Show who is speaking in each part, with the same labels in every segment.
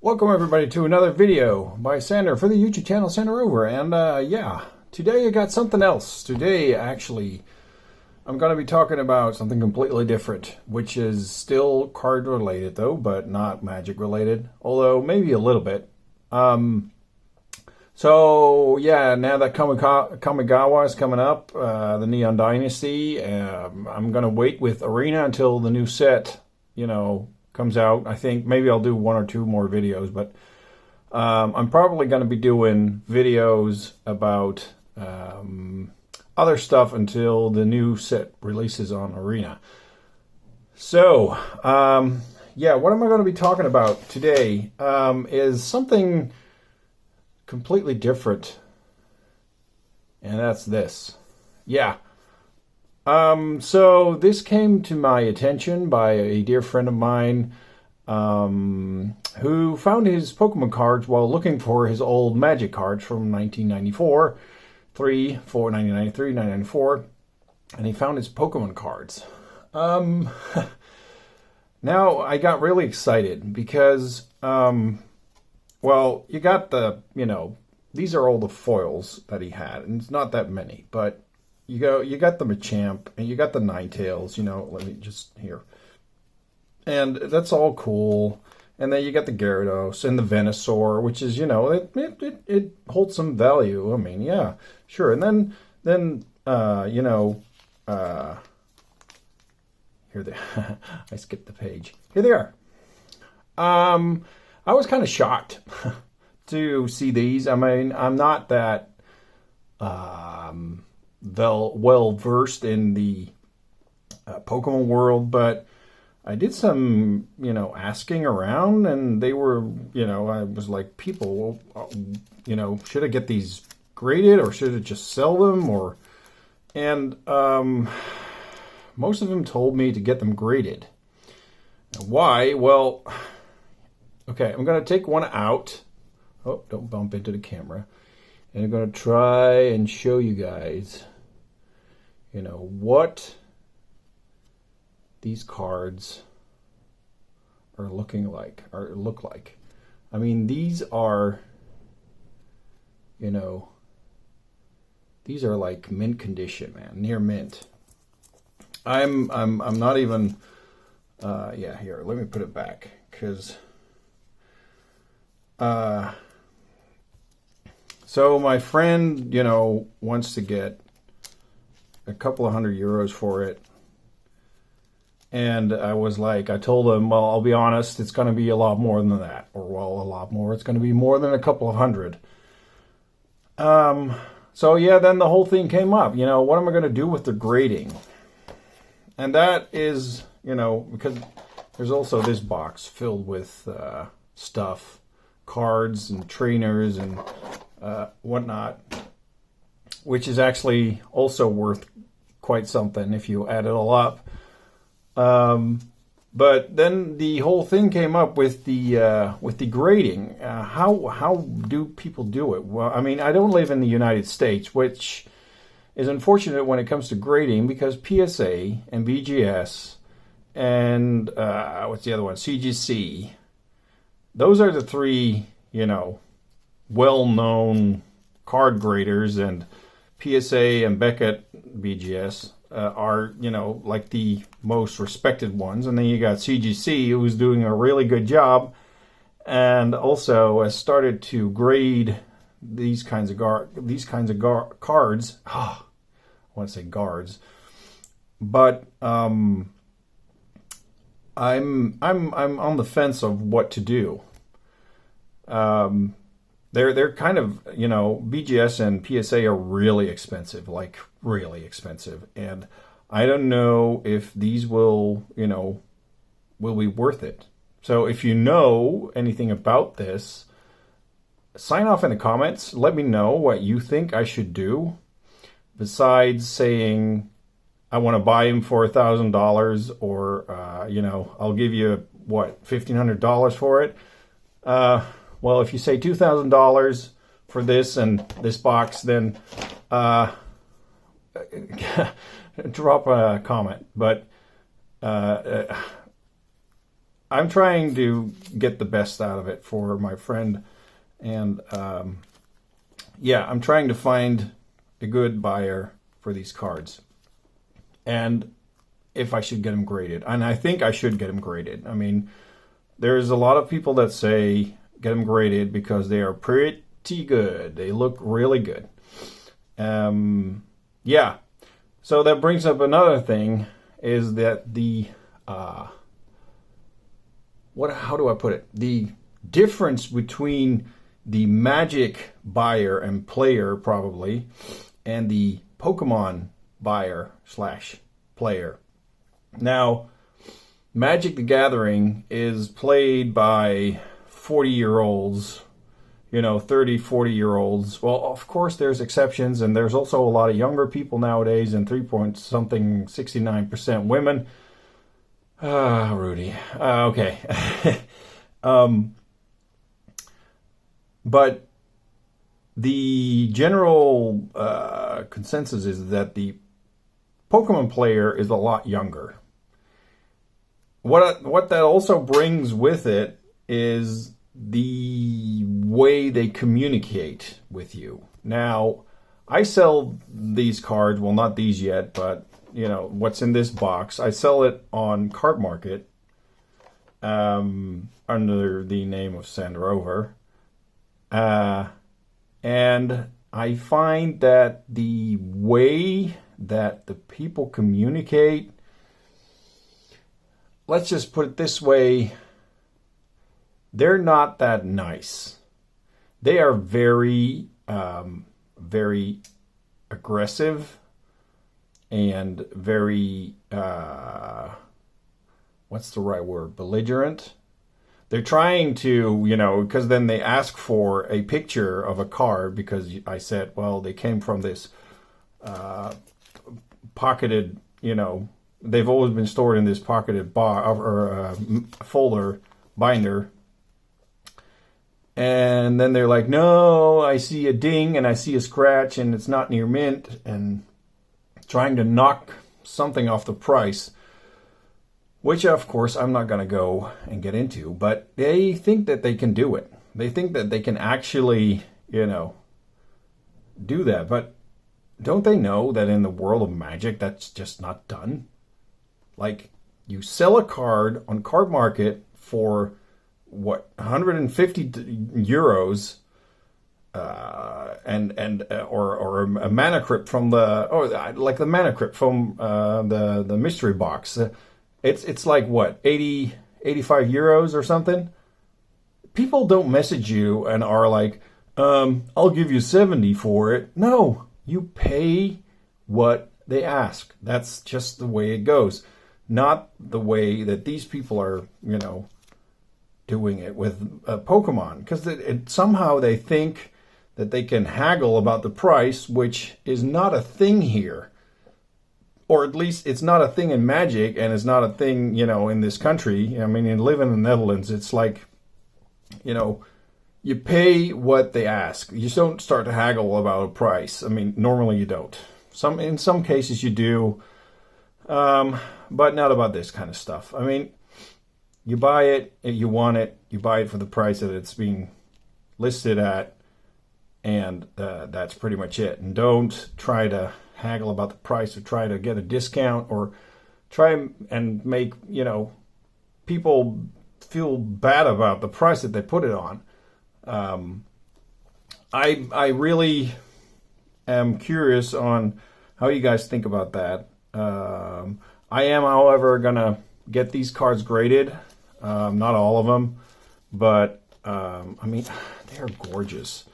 Speaker 1: Welcome everybody to another video by Sander for the YouTube channel Sander Over. And yeah, today I got something else. Today actually I'm going to be talking about something completely different, which is still card related though, but not magic related, although maybe a little bit. So yeah, now that Kamigawa is coming up, the Neon Dynasty, I'm going to wait with Arena until the new set, comes out. I think maybe I'll do one or two more videos, but I'm probably going to be doing videos about other stuff until the new set releases on Arena. So yeah, what am I going to be talking about today is something completely different, and that's this. Yeah. So this came to my attention by a dear friend of mine who found his Pokemon cards while looking for his old Magic cards from 1994, 1994, and he found his Pokemon cards. Now I got really excited because, well, you got the, these are all the foils that he had, and it's not that many, but you got the Machamp, and you got the Ninetales, let me just here. And that's all cool. And then you got the Gyarados and the Venusaur, which is, it holds some value. I mean, yeah, sure. And then here they I skipped the page. Here they are. I was kind of shocked to see these. I mean, I'm not that well versed in the Pokemon world, but I did some asking around, and they were I was like, people, should I get these graded or should I just sell them? And most of them told me to get them graded. Why? Well, okay, I'm gonna take one out. Oh, don't bump into the camera. And I'm going to try and show you guys, what these cards are looking like, or look like. I mean, these are, these are like mint condition, man, near mint. I'm not even, yeah, here, let me put it back, because, so my friend, wants to get a couple of €100 for it. And I was like, I told him, well, I'll be honest, it's going to be a lot more than that. Or, well, a lot more. It's going to be more than a couple of hundred. So, yeah, then the whole thing came up. What am I going to do with the grading? And that is, because there's also this box filled with stuff, cards and trainers and whatnot, which is actually also worth quite something if you add it all up. But then the whole thing came up with the grading. How do people do it? Well, I mean, I don't live in the United States, which is unfortunate when it comes to grading, because PSA and BGS and what's the other one? CGC. Those are the three, well-known card graders, and PSA and Beckett BGS are, like the most respected ones. And then you got CGC, who's doing a really good job, and also has started to grade these kinds of cards. I want to say guards, but I'm on the fence of what to do. They're kind of, BGS and PSA are really expensive, like really expensive. And I don't know if these will be worth it. So if you know anything about this, sign off in the comments. Let me know what you think I should do. Besides saying, I want to buy him for $1,000, or, I'll give you, $1,500 for it. Well, if you say $2,000 for this and this box, then drop a comment. But I'm trying to get the best out of it for my friend, and yeah, I'm trying to find a good buyer for these cards, and if I should get them graded, and I think I should get them graded. I mean, there's a lot of people that say get them graded because they are pretty good. They look really good. Yeah. So that brings up another thing, is that the how do I put it? The difference between the Magic buyer and player, probably, and the Pokemon buyer slash player. Now, Magic the Gathering is played by 40-year-olds, 30, 40-year-olds. Well, of course, there's exceptions, and there's also a lot of younger people nowadays, and 69% women. Rudy. Okay. But the general consensus is that the Pokemon player is a lot younger. What that also brings with it is the way they communicate with you. Now, I sell these cards, well, not these yet, but what's in this box. I sell it on Card Market under the name of Sandrover. And I find that the way that the people communicate, let's just put it this way, they're not that nice. They are very, very aggressive and very, what's the right word? Belligerent. They're trying to, because then they ask for a picture of a card, because I said, well, they came from this pocketed, they've always been stored in this pocketed folder binder. And then they're like, no, I see a ding and I see a scratch and it's not near mint, and trying to knock something off the price, which of course I'm not going to go and get into, but they think that they can do it. They think that they can actually, do that. But don't they know that in the world of Magic, that's just not done? Like, you sell a card on Card Market for 150 euros, or a mana crypt from the mana crypt from the mystery box. It's like what, 85 euros or something. People don't message you and are like, I'll give you 70 for it. No, you pay what they ask. That's just the way it goes. Not the way that these people are, doing it with Pokemon, because somehow they think that they can haggle about the price, which is not a thing here, or at least it's not a thing in Magic, and it's not a thing in this country. I mean, in living in the Netherlands, it's like, you pay what they ask. You don't start to haggle about a price. I mean, normally you don't. In some cases you do, but not about this kind of stuff. I mean, you buy it, you want it, you buy it for the price that it's being listed at, and that's pretty much it. And don't try to haggle about the price or try to get a discount or try and make, people feel bad about the price that they put it on. I really am curious on how you guys think about that. I am, however, going to get these cards graded. Not all of them, but I mean, they are gorgeous.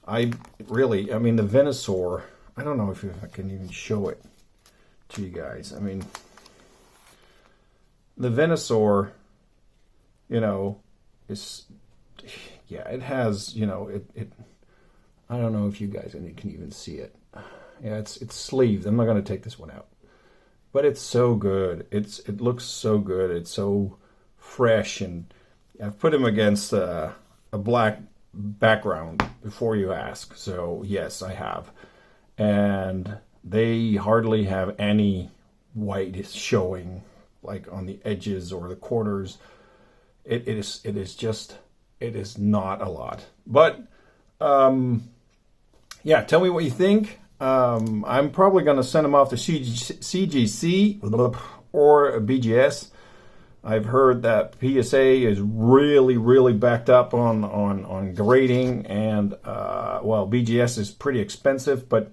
Speaker 1: The Venusaur, I don't know if I can even show it to you guys. I mean, the Venusaur, is, yeah, it has, it I don't know if you guys can even see it. Yeah, it's sleeved. I'm not going to take this one out, but it's so good. It looks so good. It's so fresh, and I've put him against a black background before you ask. So yes, I have, and they hardly have any white showing, like on the edges or the corners. it is not a lot. But yeah, tell me what you think. I'm probably going to send them off to CGC or BGS. I've heard that PSA is really backed up on grading, and well, BGS is pretty expensive, but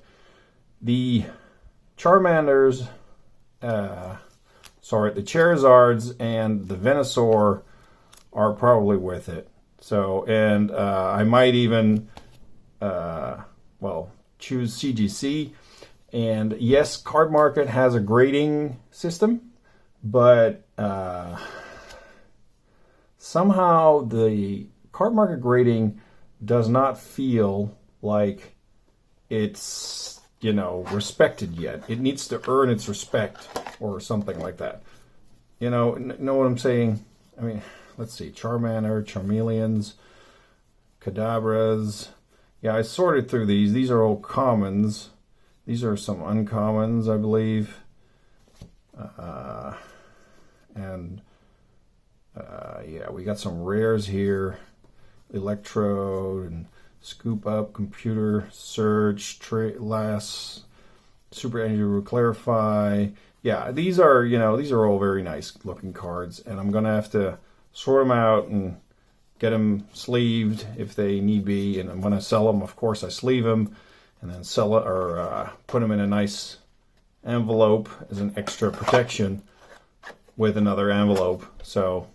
Speaker 1: the Charmanders, the Charizards and the Venusaur are probably worth it. So, and I might even, choose CGC. And yes, Card Market has a grading system, but somehow the Card Market grading does not feel like it's, respected yet. It needs to earn its respect or something like that. Know what I'm saying? I mean, let's see. Charmander, Charmeleons, Kadabras. Yeah, I sorted through these. These are all commons. These are some uncommons, I believe. Yeah, we got some rares here. Electrode and Scoop Up, Computer Search, Last, Super Energy Clarify. Yeah, these are all very nice looking cards, and I'm gonna have to sort them out and get them sleeved if they need be. And when I sell them, of course, I sleeve them and then sell it or put them in a nice envelope as an extra protection with another envelope. So,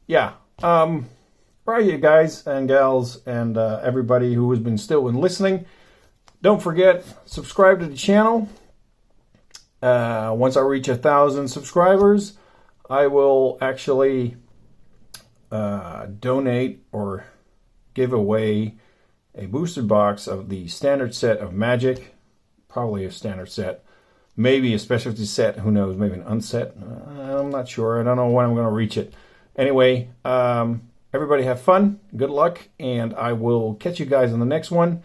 Speaker 1: yeah. All right, you guys and gals and everybody who has been still listening, don't forget, subscribe to the channel. Once I reach 1,000 subscribers, I will actually donate or give away a booster box of the standard set of Magic, probably a standard set, maybe a specialty set, who knows, maybe an unset. I'm not sure. I don't know when I'm going to reach it. Anyway, everybody have fun, good luck, and I will catch you guys on the next one,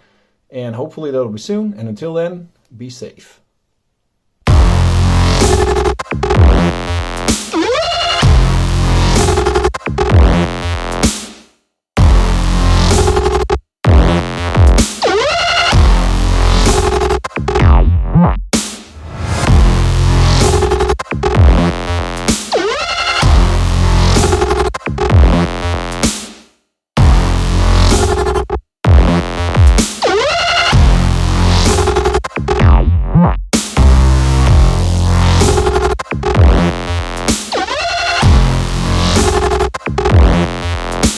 Speaker 1: and hopefully that'll be soon. And until then, be safe.